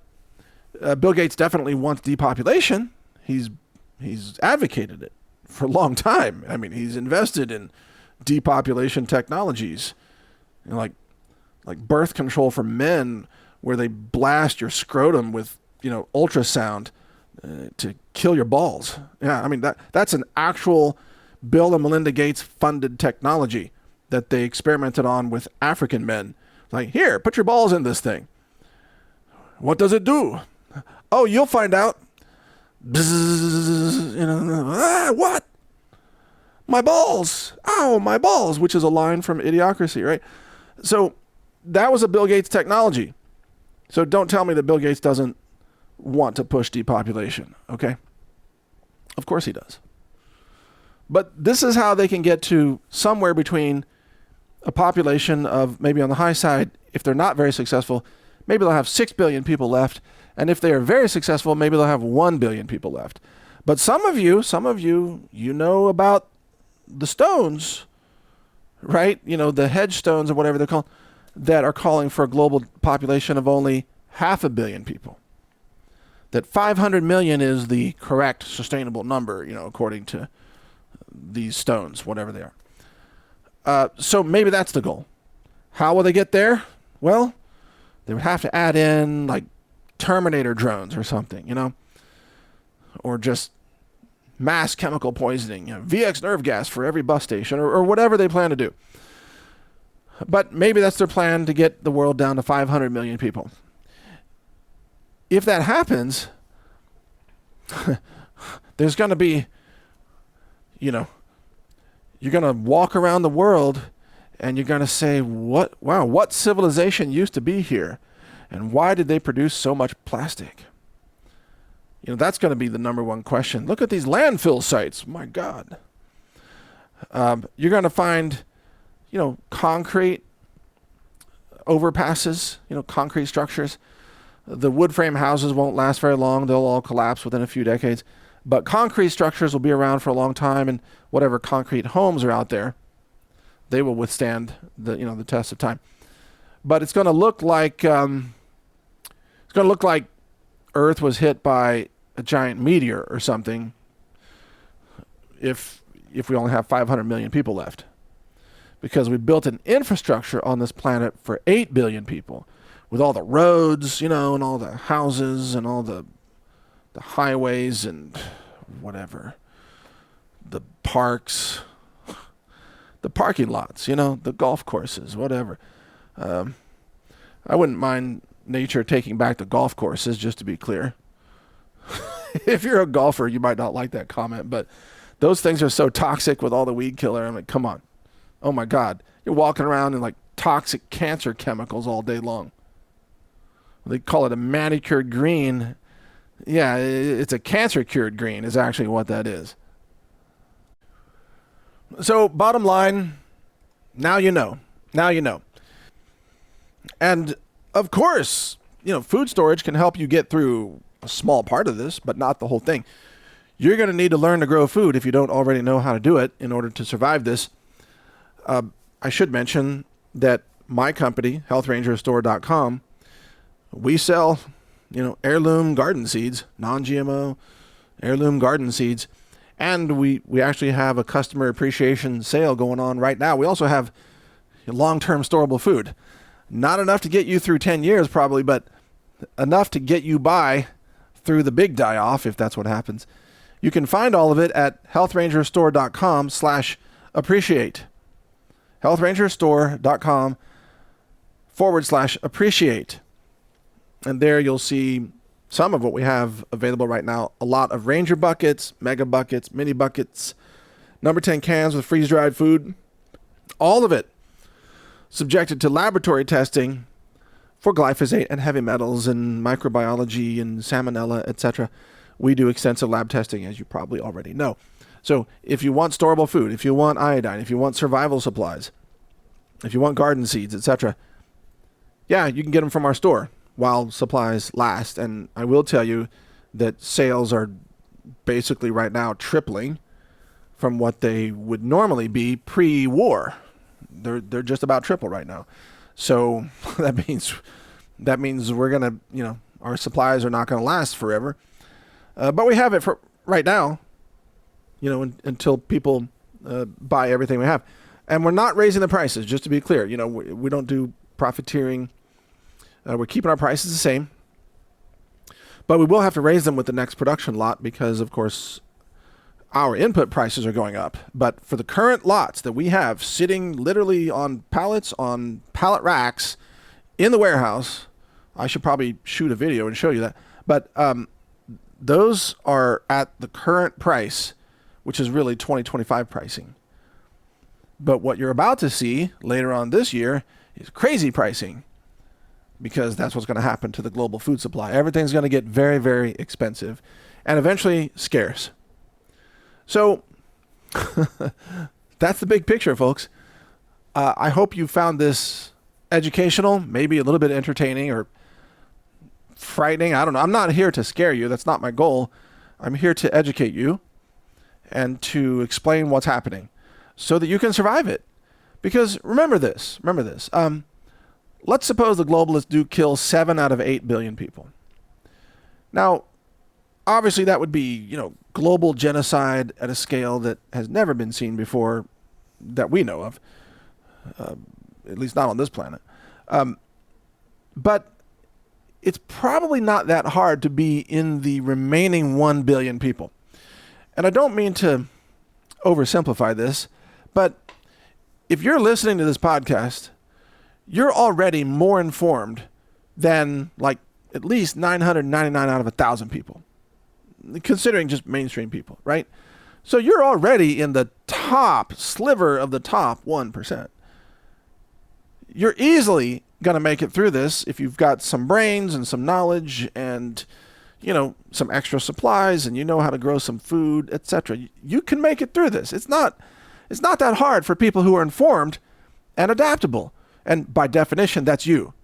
Bill Gates definitely wants depopulation. He's advocated it for a long time. I mean, he's invested in depopulation technologies, like birth control for men, where they blast your scrotum with ultrasound to kill your balls. Yeah, I mean that's an actual Bill and Melinda Gates funded technology that they experimented on with African men. Like, here, put your balls in this thing. What does it do? Oh, you'll find out. Bzzz, what? My balls. Ow, my balls, which is a line from Idiocracy, right? So that was a Bill Gates technology. So don't tell me that Bill Gates doesn't want to push depopulation, okay? Of course he does. But this is how they can get to somewhere between a population of, maybe on the high side, if they're not very successful, maybe they'll have 6 billion people left. And if they are very successful, maybe they'll have 1 billion people left. But some of you know about the stones, right? The hedge stones or whatever they're called, that are calling for a global population of only 500 million people. That 500 million is the correct sustainable number, according to these stones, whatever they are. So maybe that's the goal. How will they get there? Well, they would have to add in like Terminator drones or something, or just mass chemical poisoning, VX nerve gas for every bus station, or whatever they plan to do. But maybe that's their plan to get the world down to 500 million people. If that happens, there's going to be, you're going to walk around the world and you're going to say, what civilization used to be here? And why did they produce so much plastic? That's going to be the number one question. Look at these landfill sites. My God. You're going to find, concrete overpasses, concrete structures. The wood frame houses won't last very long. They'll all collapse within a few decades. But concrete structures will be around for a long time, and whatever concrete homes are out there, they will withstand the test of time. But it's going to look like Earth was hit by a giant meteor or something if we only have 500 million people left. Because we built an infrastructure on this planet for 8 billion people with all the roads, and all the houses and all the highways and whatever, the parks, the parking lots, the golf courses, whatever. I wouldn't mind nature taking back the golf courses, just to be clear. If you're a golfer, you might not like that comment, but those things are so toxic with all the weed killer. I'm like, come on. Oh my God. You're walking around in like toxic cancer chemicals all day long. They call it a manicured green. Yeah, it's a cancer cured green is actually what that is. So bottom line, now you know. And of course, food storage can help you get through a small part of this, but not the whole thing. You're going to need to learn to grow food if you don't already know how to do it in order to survive this. I should mention that my company, healthrangerstore.com, we sell, heirloom garden seeds, non-GMO heirloom garden seeds. And we actually have a customer appreciation sale going on right now. We also have long-term storable food. Not enough to get you through 10 years probably, but enough to get you by through the big die-off, if that's what happens. You can find all of it at healthrangerstore.com/appreciate. healthrangerstore.com/appreciate. And there you'll see some of what we have available right now. A lot of Ranger buckets, mega buckets, mini buckets, number 10 cans with freeze-dried food. All of it subjected to laboratory testing for glyphosate and heavy metals and microbiology and salmonella, etc. We do extensive lab testing, as you probably already know. So if you want storable food, if you want iodine, if you want survival supplies, if you want garden seeds, etc., yeah, you can get them from our store while supplies last. And I will tell you that sales are basically right now tripling from what they would normally be pre-war. They're just about triple right now. So that means we're gonna, our supplies are not gonna last forever. But we have it for right now, until people buy everything we have. And we're not raising the prices, just to be clear. We don't do profiteering. We're keeping our prices the same. But we will have to raise them with the next production lot because, of course, our input prices are going up. But for the current lots that we have sitting literally on pallets, on pallet racks in the warehouse, I should probably shoot a video and show you that. But those are at the current price, which is really 2025 pricing. But what you're about to see later on this year is crazy pricing, because that's what's going to happen to the global food supply. Everything's going to get very, very expensive and eventually scarce. So that's the big picture, folks. I hope you found this educational, maybe a little bit entertaining or frightening. I don't know. I'm not here to scare you. That's not my goal. I'm here to educate you and to explain what's happening so that you can survive it. Because remember this. Let's suppose the globalists do kill 7 out of 8 billion people. Now, obviously that would be, global genocide at a scale that has never been seen before that we know of, at least not on this planet. But it's probably not that hard to be in the remaining 1 billion people. And I don't mean to oversimplify this, but if you're listening to this podcast, you're already more informed than like at least 999 out of 1,000 people, considering just mainstream people, right? So you're already in the top sliver of the top 1%. You're easily going to make it through this if you've got some brains and some knowledge and, you know, some extra supplies, and you know how to grow some food, etc. You can make it through this. It's not that hard for people who are informed and adaptable. And by definition, that's you.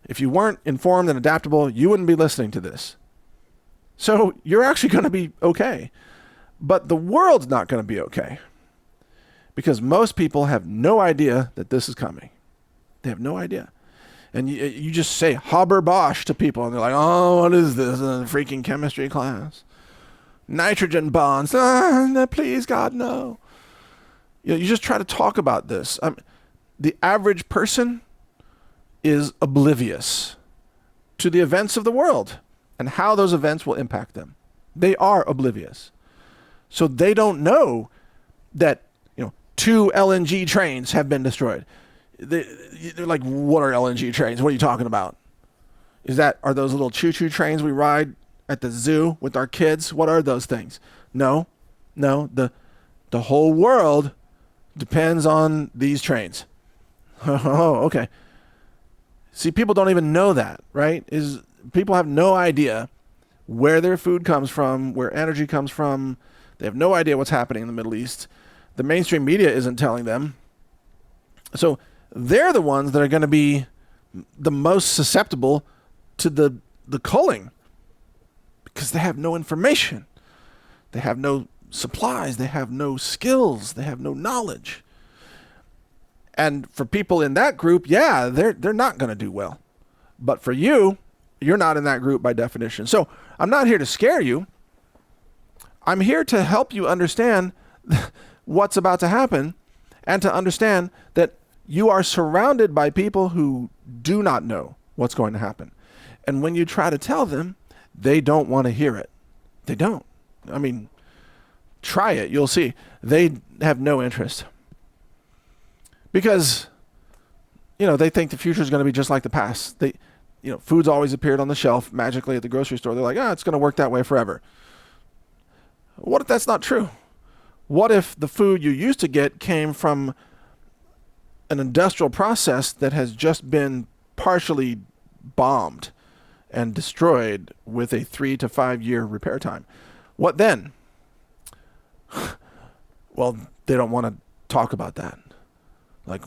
If you weren't informed and adaptable, you wouldn't be listening to this. So you're actually going to be okay. But the world's not going to be okay, because most people have no idea that this is coming. They have no idea. And you just say Haber Bosch to people, and they're like, oh, what is this? A freaking chemistry class. Nitrogen bonds. Please, God, no. You just try to talk about this. The average person is oblivious to the events of the world and how those events will impact them. They are oblivious. So they don't know that, 2 LNG trains have been destroyed. They're like, what are LNG trains? What are you talking about? Are those little choo-choo trains we ride at the zoo with our kids? What are those things? No. The whole world depends on these trains. Oh, okay. See, people don't even know that, right? People have no idea where their food comes from, where energy comes from. They have no idea what's happening in the Middle East. The mainstream media isn't telling them. So they're the ones that are going to be the most susceptible to the culling, because they have no information. They have no supplies. They have no skills. They have no knowledge. And for people in that group, yeah, they're not going to do well. But for you, you're not in that group by definition. So I'm not here to scare you. I'm here to help you understand what's about to happen, and to understand that you are surrounded by people who do not know what's going to happen. And when you try to tell them, they don't want to hear it. They don't. I mean, try it. You'll see. They have no interest. Because, they think the future is going to be just like the past. Food's always appeared on the shelf magically at the grocery store. They're like, it's going to work that way forever. What if that's not true? What if the food you used to get came from an industrial process that has just been partially bombed and destroyed with a 3 to 5 year repair time? What then? Well, they don't want to talk about that. Like,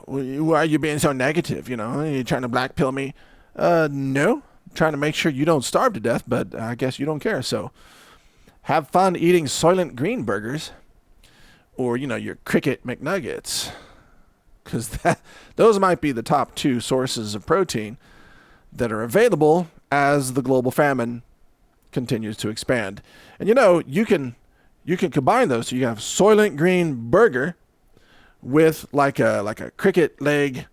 why are you being so negative? Are you trying to black pill me? No. I'm trying to make sure you don't starve to death, but I guess you don't care. So have fun eating Soylent Green burgers, or, your Cricket McNuggets, because those might be the top 2 sources of protein that are available as the global famine continues to expand. And you can combine those. So you have Soylent Green burger with like a cricket leg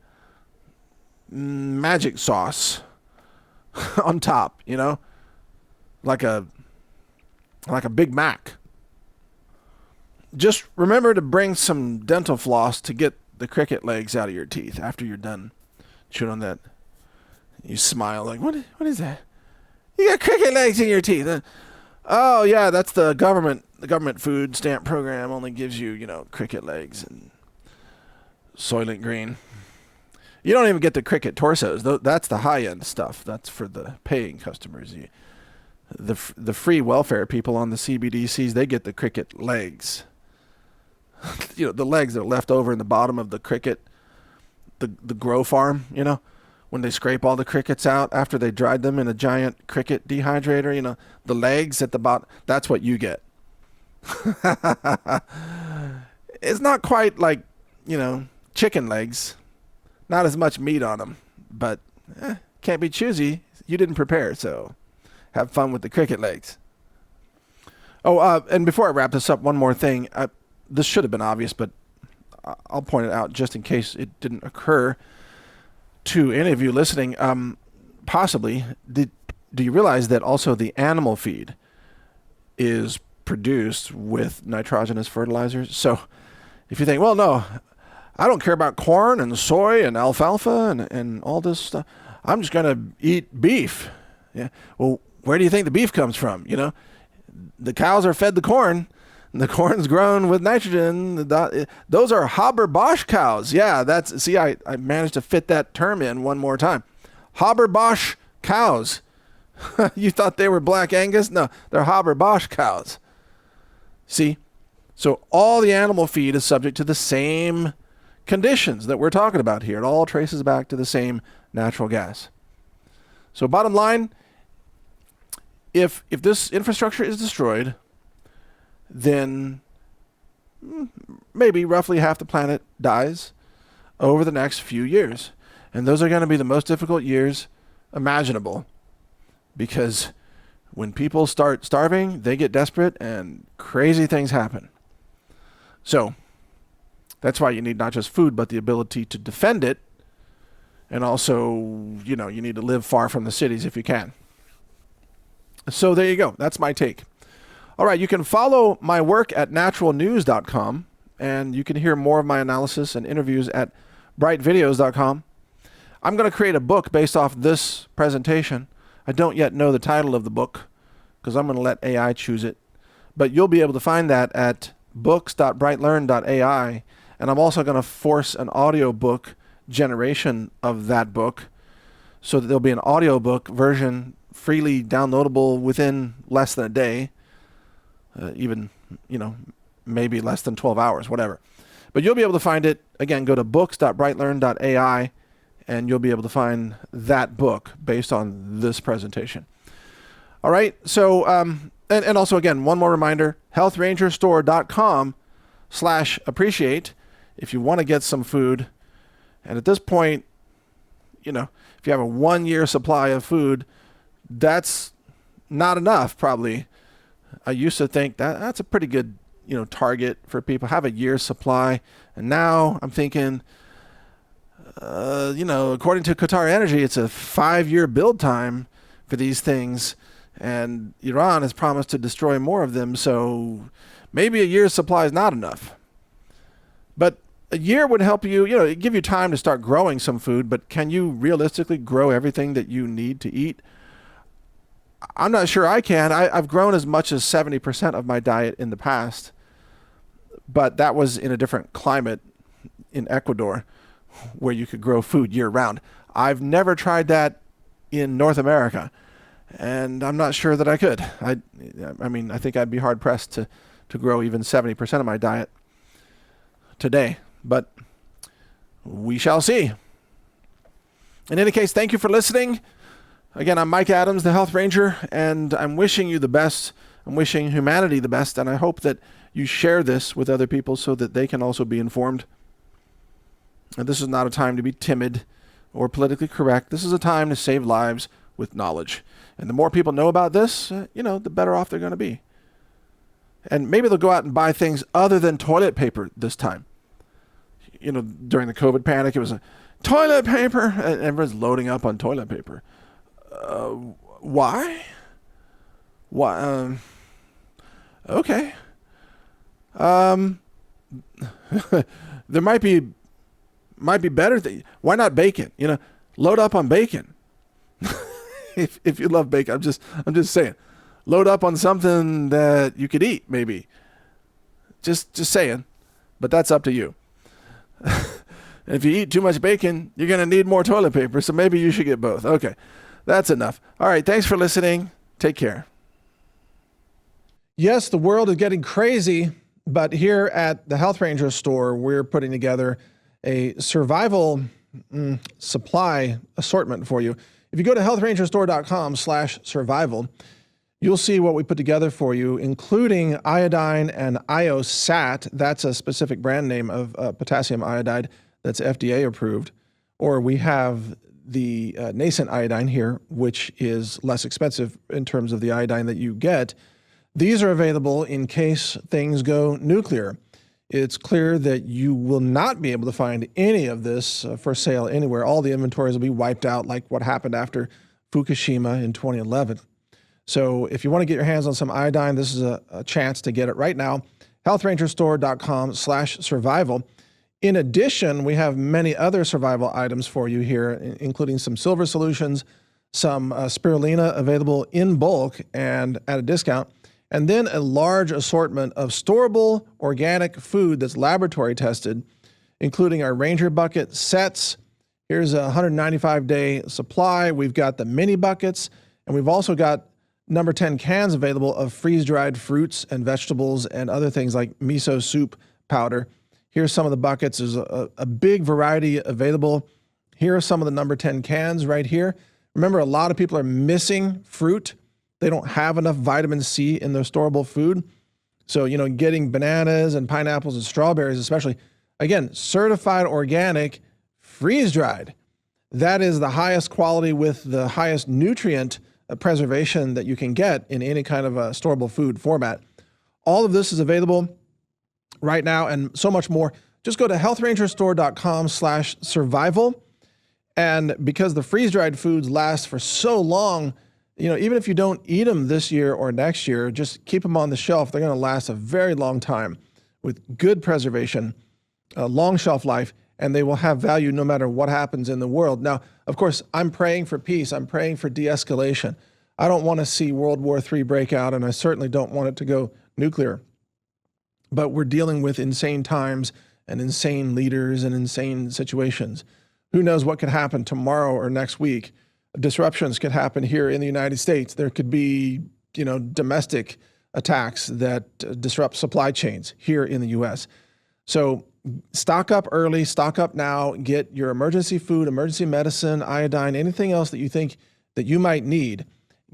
magic sauce on top, like a Big Mac. Just remember to bring some dental floss to get the cricket legs out of your teeth after you're done chewing on that. You smile like, what is that? You got cricket legs in your teeth. Oh yeah, that's the government food stamp program only gives you, cricket legs and Soylent Green. You don't even get the cricket torsos. That's the high-end stuff. That's for the paying customers. The free welfare people on the CBDCs, they get the cricket legs. The legs that are left over in the bottom of the cricket, the grow farm, when they scrape all the crickets out after they dried them in a giant cricket dehydrator, the legs at the bottom, that's what you get. It's not quite like, chicken legs. Not as much meat on them, but can't be choosy. You didn't prepare, so have fun with the cricket legs. Oh, and before I wrap this up, one more thing. This should have been obvious, but I'll point it out just in case it didn't occur to any of you listening. Possibly, do you realize that also the animal feed is produced with nitrogenous fertilizers. So if you think, well, no, I don't care about corn and soy and alfalfa and all this stuff, I'm just going to eat beef. Yeah. Well, where do you think the beef comes from? You know, the cows are fed the corn, and the corn's grown with nitrogen. Those are Haber-Bosch cows. Yeah, see, I managed to fit that term in one more time. Haber-Bosch cows. You thought they were Black Angus? No, they're Haber-Bosch cows. See? So all the animal feed is subject to the same conditions that we're talking about here. It all traces back to the same natural gas. So bottom line, if this infrastructure is destroyed, then maybe roughly half the planet dies over the next few years. And those are going to be the most difficult years imaginable, because when people start starving, they get desperate and crazy things happen. So that's why you need not just food, but the ability to defend it. And also, you need to live far from the cities if you can. So there you go. That's my take. All right, you can follow my work at naturalnews.com, and you can hear more of my analysis and interviews at brightvideos.com. I'm going to create a book based off this presentation. I don't yet know the title of the book because I'm going to let AI choose it. But you'll be able to find that at books.brightlearn.ai, and I'm also going to force an audiobook generation of that book so that there'll be an audiobook version freely downloadable within less than a day, even, maybe less than 12 hours, whatever. But you'll be able to find it. Again, go to books.brightlearn.ai, and you'll be able to find that book based on this presentation. All right. So, and also, again, one more reminder, healthrangerstore.com/appreciate if you want to get some food. And at this point, if you have a 1-year supply of food, that's not enough, probably. I used to think that's a pretty good, target for people. Have a year's supply. And now I'm thinking, according to Qatar Energy, it's a 5-year build time for these things. And Iran has promised to destroy more of them. So maybe a year's supply is not enough. But a year would help you, give you time to start growing some food. But can you realistically grow everything that you need to eat? I'm not sure I can. I've grown as much as 70% of my diet in the past, but that was in a different climate in Ecuador where you could grow food year round. I've never tried that in North America, and I'm not sure that I could. I think I'd be hard pressed to grow even 70% of my diet today, but we shall see. In any case, thank you for listening. Again, I'm Mike Adams, the Health Ranger, and I'm wishing you the best. I'm wishing humanity the best, and I hope that you share this with other people so that they can also be informed. And this is not a time to be timid or politically correct. This is a time to save lives with knowledge. And the more people know about this, the better off they're going to be. And maybe they'll go out and buy things other than toilet paper this time. During the COVID panic, it was a toilet paper, and everyone's loading up on toilet paper. Why? Why? Okay. There might be better things. Why not bacon? Load up on bacon. if you love bacon, I'm just saying, load up on something that you could eat, maybe. Just saying, but that's up to you. If you eat too much bacon, you're going to need more toilet paper, so maybe you should get both. Okay. That's enough. All right. Thanks for listening. Take care. Yes, the world is getting crazy, but here at the Health Ranger store, we're putting together a survival supply assortment for you. If you go to healthrangerstore.com/survival, you'll see what we put together for you, including iodine and IOSAT. That's a specific brand name of potassium iodide that's FDA approved. Or we have the nascent iodine here, which is less expensive in terms of the iodine that you get. These are available in case things go nuclear. It's clear that you will not be able to find any of this for sale anywhere. All the inventories will be wiped out like what happened after Fukushima in 2011. So if you want to get your hands on some iodine, this is a chance to get it right now. healthrangerstore.com/survival. In addition, we have many other survival items for you here, including some silver solutions, some spirulina available in bulk and at a discount, and then a large assortment of storable organic food that's laboratory tested, including our Ranger Bucket sets. Here's a 195-day supply. We've got the mini buckets, and we've also got number 10 cans available of freeze-dried fruits and vegetables and other things like miso soup powder. Here's some of the buckets. There's a big variety available. Here are some of the number 10 cans right here. Remember, a lot of people are missing fruit. They don't have enough vitamin C in their storable food. So, getting bananas and pineapples and strawberries especially, again, certified organic, freeze-dried. That is the highest quality with the highest nutrient preservation that you can get in any kind of a storable food format. All of this is available right now and so much more. Just go to healthrangerstore.com/survival. And because the freeze-dried foods last for so long, even if you don't eat them this year or next year, just keep them on the shelf. They're going to last a very long time with good preservation, a long shelf life, and they will have value no matter what happens in the world. Now, of course, I'm praying for peace. I'm praying for de-escalation. I don't want to see World War III break out, and I certainly don't want it to go nuclear. But we're dealing with insane times and insane leaders and insane situations. Who knows what could happen tomorrow or next week? Disruptions could happen here in the United States. There could be, domestic attacks that disrupt supply chains here in the U.S. So stock up early, stock up now, get your emergency food, emergency medicine, iodine, anything else that you think that you might need.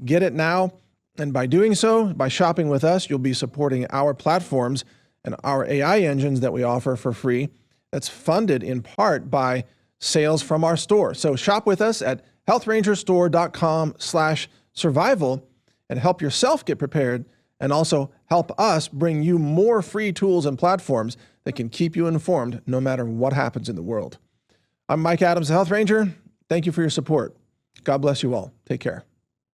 Get it now. And by doing so, by shopping with us, you'll be supporting our platforms and our AI engines that we offer for free. That's funded in part by sales from our store. So shop with us at healthrangerstore.com/survival and help yourself get prepared, and also help us bring you more free tools and platforms that can keep you informed no matter what happens in the world. I'm Mike Adams, the Health Ranger. Thank you for your support. God bless you all. Take care.